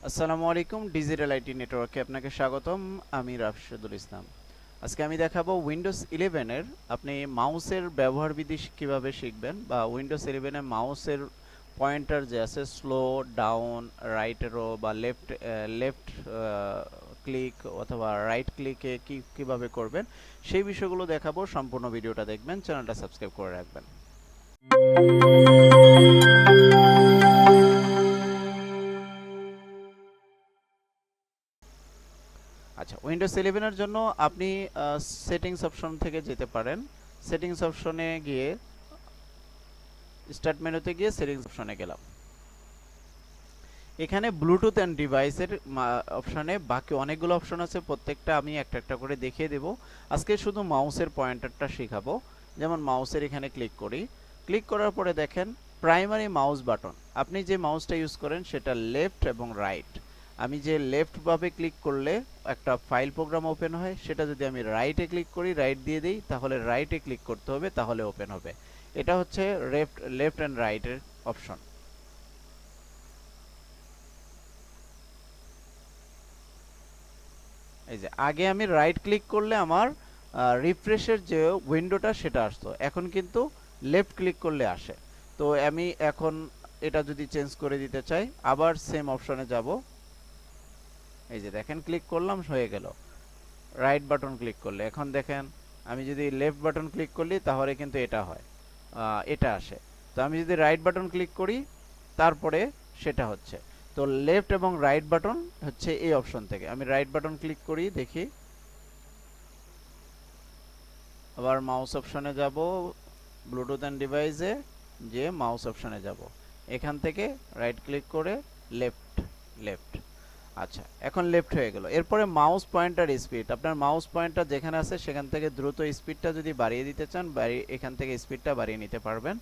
আসসালামু আলাইকুম digital IT নেটওয়ার্কে আপনাকে স্বাগতম। আমি রাফিদুল ইসলাম। আজকে আমি দেখাবো উইন্ডোজ 11 এর আপনি মাউসের ব্যবহার বিধি কিভাবে শিখবেন, বা উইন্ডোজ 11 এ মাউসের পয়েন্টার যে আছে স্লো, ডাউন, রাইট এরো বা লেফট ক্লিক অথবা রাইট ক্লিকে কিভাবে করবেন সেই বিষয়গুলো দেখাবো। সম্পূর্ণ ভিডিওটা দেখবেন, চ্যানেলটা সাবস্ক্রাইব করে রাখবেন। আচ্ছা, উইন্ডোজ 11 এর জন্য আপনি সেটিংস অপশন থেকে যেতে পারেন। সেটিংস অপশনে গিয়ে স্টার্ট মেনুতে গিয়ে সেটিংস অপশনে গেলাম। এখানে ব্লুটুথ অ্যান্ড ডিভাইসের অপশনে বাকি অনেকগুলো অপশন আছে, প্রত্যেকটা আমি একটা একটা করে দেখিয়ে দেব। আজকে শুধু মাউসের পয়েন্টারটা শেখাবো। যেমন মাউসের এখানে ক্লিক করি, ক্লিক করার পরে দেখেন প্রাইমারি মাউস বাটন। আপনি যে মাউসটা ইউজ করেন সেটা লেফট এবং রাইট। আমি যে লেফট ভাবে ক্লিক করলে একটা ফাইল প্রোগ্রাম ওপেন হয়, সেটা যদি আমি রাইটে ক্লিক করি, রাইট দিয়ে দিই, তাহলে রাইটে ক্লিক করতে হবে, তাহলে ওপেন হবে। এটা হচ্ছে লেফট অ্যান্ড রাইটের অপশন। এই যে আগে আমি রাইট ক্লিক করলে আমার রিফ্রেশের যে উইন্ডোটা সেটা আসতো, এখন কিন্তু লেফট ক্লিক করলে আসে। তো আমি এখন এটা যদি চেঞ্জ করে দিতে চাই, আবার সেম অপশনে যাব। এই যে দেখেন ক্লিক করলাম, হয়ে গেল। রাইট বাটন ক্লিক করলে এখন দেখেন, আমি যদি লেফট বাটন ক্লিক করলি তাহলে কিন্তু এটা হয়, এটা আসে। তো আমি যদি রাইট বাটন ক্লিক করি তারপরে সেটা হচ্ছে। তো লেফট এবং রাইট বাটন হচ্ছে এই অপশন থেকে। আমি রাইট বাটন ক্লিক করি, দেখি। আবার মাউস অপশনে যাব, ব্লুটুথ অ্যান্ড ডিভাইসে যে মাউস অপশনে যাব, এখান থেকে রাইট ক্লিক করে লেফট লেফট। আচ্ছা, এখন লেফট হয়ে গেল। এরপরে মাউস পয়েন্টার স্পিড, আপনার মাউস পয়েন্টার যেখানে আছে সেখান থেকে দ্রুত স্পিডটা যদি বাড়িয়ে দিতে চান, এখান থেকে স্পিডটা বাড়িয়ে নিতে পারবেন।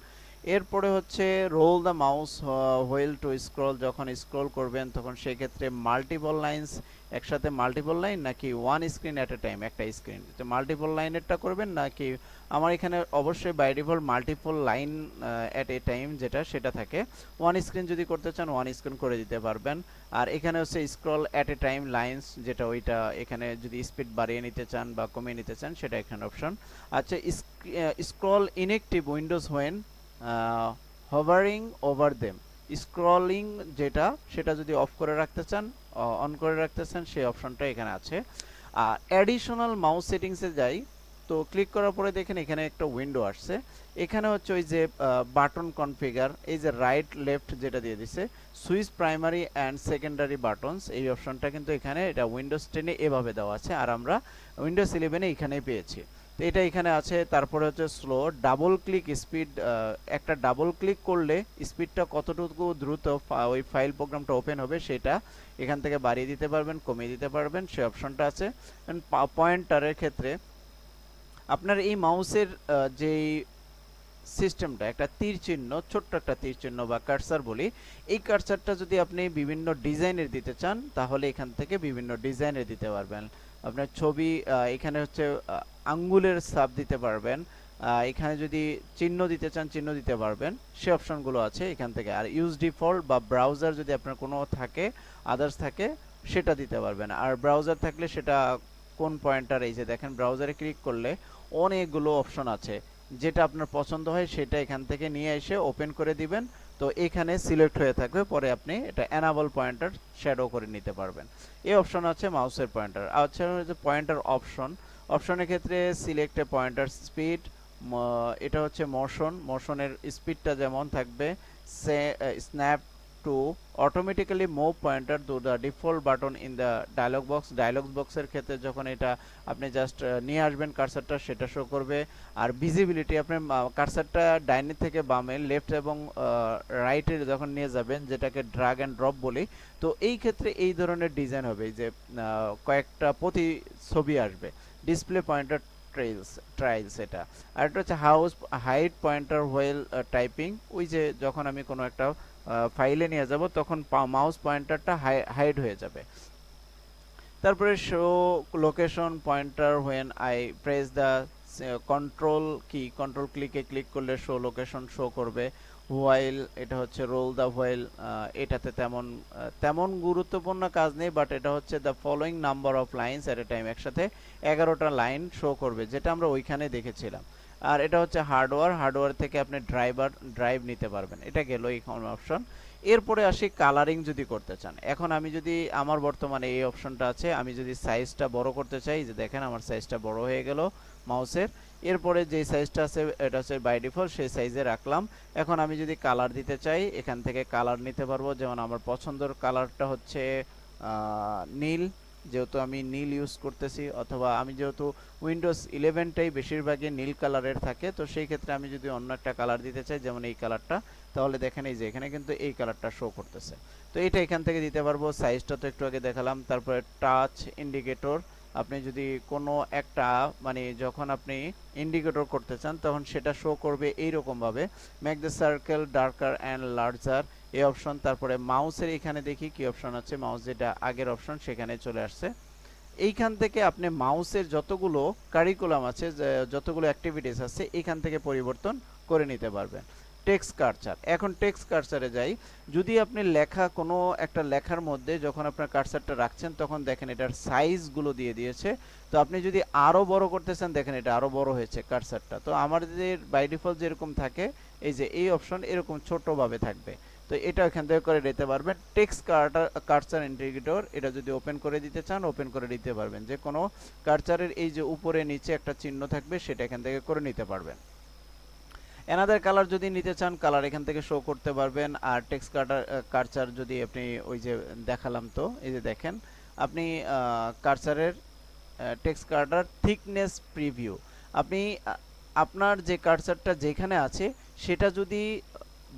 এরপরে হচ্ছে roll the mouse wheel to scroll. যখন স্ক্রল করবেন তখন সেই ক্ষেত্রে মাল্টিপল লাইনস, একসাথে মাল্টিপল লাইন নাকি one screen at a time, একটা স্ক্রিন তো মাল্টিপল লাইনেরটা করবেন নাকি। আমার এখানে অবশ্যই by default multiple line at a time যেটা সেটা থাকে। ওয়ান স্ক্রিন যদি করতে চান ওয়ান স্ক্রিন করে দিতে পারবেন। আর এখানে হচ্ছে scroll at a time lines, যেটা ওইটা এখানে যদি স্পিড বাড়িয়ে নিতে চান বা কমিয়ে নিতে চান সেটা এখানে অপশন। আচ্ছা, scroll inactive Windows when hovering over them. Scrolling যেটা সেটা যদি অফ করে রাখতে চান, অন করে রাখতে চান, সেই অপশনটা এখানে আছে। অ্যাডিশনাল মাউস সেটিংসে যাই, তো ক্লিক করার পরে দেখেন এখানে একটা উইন্ডো আসছে। এখানে হচ্ছে ওই যে বাটন কনফিগার, এই যে রাইট লেফট যেটা দিয়ে দিছে, switch primary and secondary buttons, এই অপশনটা কিন্তু এখানে এটা উইন্ডোজ 10 এভাবে দেওয়া আছে, আর আমরা উইন্ডোজ 11 এখানেই পেয়েছি। তো এটা এখানে আছে। তারপরে হচ্ছে স্লো, ডাবল ক্লিক স্পিড, একটা ডাবল ক্লিক করলে স্পিডটা কতটুকু দ্রুত ওই ফাইল প্রোগ্রামটা ওপেন হবে সেটা এখান থেকে বাড়িয়ে দিতে পারবেন, কমিয়ে দিতে পারবেন, সেই অপশনটা আছে। পয়েন্টারের ক্ষেত্রে আপনার এই মাউসের যেই সিস্টেমটা, একটা তীর চিহ্ন, ছোট্ট একটা তীর চিহ্ন বা কার্সার বলি, এই কার্সারটা যদি আপনি বিভিন্ন ডিজাইনের দিতে চান তাহলে এখান থেকে বিভিন্ন ডিজাইনের দিতে পারবেন। আপনার ছবি, এখানে হচ্ছে আঙ্গুলের ছাপ দিতে পারবেন। এখানে যদি চিহ্ন দিতে চান চিহ্ন দিতে পারবেন, সে অপশনগুলো আছে এখান থেকে। আর ইউজ ডিফল্ট বা ব্রাউজার যদি আপনার কোনো থাকে, আদার্স থাকে, সেটা দিতে পারবেন। আর ব্রাউজার থাকলে সেটা কোন পয়েন্টার, এই যে দেখেন ব্রাউজারে ক্লিক করলে অনেকগুলো অপশন আছে, যেটা আপনার পছন্দ হয় সেটা এখান থেকে নিয়ে এসে ওপেন করে দিবেন। তো এখানে সিলেক্ট হয়ে থাকবে, পরে আপনি এটা এনাবল পয়েন্টার শ্যাডো করে নিতে পারবেন। এই অপশন আছে মাউসের পয়েন্টার। আচ্ছা, যে পয়েন্টার অপশন, অপশনের ক্ষেত্রে সিলেক্ট এ পয়েন্টার স্পিড, এটা হচ্ছে মোশনের স্পিডটা যেমন থাকবে। Snap to automatically move pointer to the default button in the dialog box. Dialog বক্সের ক্ষেত্রে যখন এটা আপনি জাস্ট নিয়ে আসবেন কার্সারটা, সেটা শো করবে। আর ভিজিবিলিটি, আপনি কার্সারটা ডাইনে থেকে বামে, লেফট এবং রাইটে যখন নিয়ে যাবেন, যেটাকে ড্রাগ অ্যান্ড ড্রপ বলি, তো এই ক্ষেত্রে এই ধরনের ডিজাইন হবে, যে কয়েকটা প্রতি ছবি আসবে। ডিসপ্লে পয়েন্টার ট্রাইলস এটা। আর এটা হচ্ছে হাইট পয়েন্টার হুইল টাইপিং, ওই যে যখন আমি কোনো একটা ফাইলে নিয়ে যাব তখন মাউস পয়েন্টারটা হাইড হয়ে যাবে। তারপরে show location pointer when I press the control কি, কন্ট্রোল ক্লিকে ক্লিক করলে শো লোকেশন শো করবে। হোয়াইল, এটা হচ্ছে রোল দ্য হোয়াইল। এটাতে তেমন গুরুত্বপূর্ণ কাজ নেই, বাট এটা হচ্ছে the following number of lines at A time, একসাথে 11টা লাইন শো করবে, যেটা আমরা ওইখানে দেখেছিলাম। আর এটা হচ্ছে হার্ডওয়্যার থেকে আপনি ড্রাইভ নিতে পারবেন। এটা গেল এই অপশন। এরপরে আসি কালারিং যদি করতে চান। এখন আমি যদি আমার বর্তমানে এই অপশনটা আছে, আমি যদি সাইজটা বড় করতে চাই, যে দেখেন আমার সাইজটা বড় হয়ে গেল মাউসের। এরপরে যে সাইজটা আছে এটা হচ্ছে বাই ডিফল্ট, সেই সাইজে রাখলাম। এখন আমি যদি কালার দিতে চাই, এখান থেকে কালার নিতে পারবো। যেমন আমার পছন্দের কালারটা হচ্ছে নীল, যেহেতু আমি নীল ইউজ করতেছি, অথবা আমি যেহেতু উইন্ডোজ 11টাই বেশিরভাগই নীল কালারের থাকে, তো সেই ক্ষেত্রে আমি যদি অন্য একটা কালার দিতে চাই, যেমন এই কালারটা, তাহলে দেখেন এই যে এখানে কিন্তু এই কালারটা শো করতেছে। তো এটা এখান থেকে দিতে পারবো। সাইজটা তো একটু আগে দেখালাম। তারপরে টাচ ইন্ডিকেটর, আপনি যদি কোনো একটা মানে যখন আপনি ইন্ডিকেটর করতে চান তখন সেটা শো করবে এইরকম ভাবে। Make the circle darker and larger, এই অপশন। তারপরে মাউসের এখানে দেখি কি অপশন আছে, মাউস যেটা আগের অপশন সেখানে চলে আসছে। এইখান থেকে আপনি মাউসের যতগুলো কারিকুলাম আছে, যতগুলো অ্যাক্টিভিটিস আছে, এখান থেকে পরিবর্তন করে নিতে পারবেন। টেক্সট কার্সার, এখন টেক্সট কার্সারে যাই। যদি আপনি কোনো একটা লেখার মধ্যে যখন আপনার কার্সারটা রাখছেন, তখন দেখেন এটার সাইজগুলো দিয়ে দিয়েছে। তো আপনি যদি আরও বড় করতে চান, দেখেন এটা আরও বড় হয়েছে কার্সারটা। তো আমাদের বাই ডিফল্ট যেরকম থাকে, এই যে এই অপশন এরকম ছোটভাবে থাকবে। তো এটা এখান থেকে করে দিতে পারবেন। টেক্সট কার্সার ইন্ডিকেটর, এটা যদি ওপেন করে দিতে চান ওপেন করে দিতে পারবেন। যে কোনো কার্সারের এই যে উপরে নিচে একটা চিহ্ন থাকবে, সেটা এখান থেকে করে নিতে পারবেন। অ্যানাদার কালার যদি নিতে চান, কালার এখান থেকে শো করতে পারবেন। আর টেক্সট কার্সার যদি আপনি ওই যে দেখালাম, তো এই যে দেখেন আপনি কার্সারের টেক্সট কার্সার থিকনেস প্রিভিউ, আপনি আপনার যে কার্সারটা যেখানে আছে সেটা যদি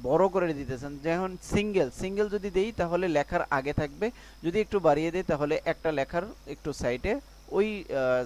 বড় করে দিতে চান, যেমন সিঙ্গেল যদি দেই তাহলে লেখার আগে থাকবে, যদি একটু বাড়িয়ে দেই তাহলে একটা লেখার একটু সাইডে ওই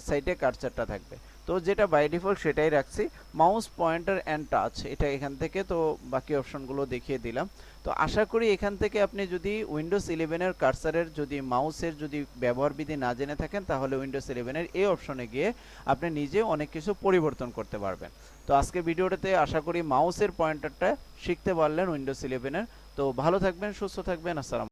সাইডে কার্সারটা থাকবে। তো যেটা বাই ডিফল্ট সেটাই রাখছি। মাউস পয়েন্টার অ্যান্ড টাচ, এটা এখান থেকে তো বাকি অপশনগুলো দেখিয়ে দিলাম। তো আশা করি এখান থেকে আপনি যদি উইন্ডোজ 11-এর কার্সারের যদি মাউসের যদি ব্যবহার বিধি না জেনে থাকেন, তাহলে উইন্ডোজ 11-এর এই অপশনে গিয়ে আপনি নিজে অনেক কিছু পরিবর্তন করতে পারবেন। তো আজকে ভিডিওটাতে আশা করি মাউসের পয়েন্টারটা শিখতে পারলেন উইন্ডোজ 11-এর। তো ভালো থাকবেন, সুস্থ থাকবেন, আসসালাম।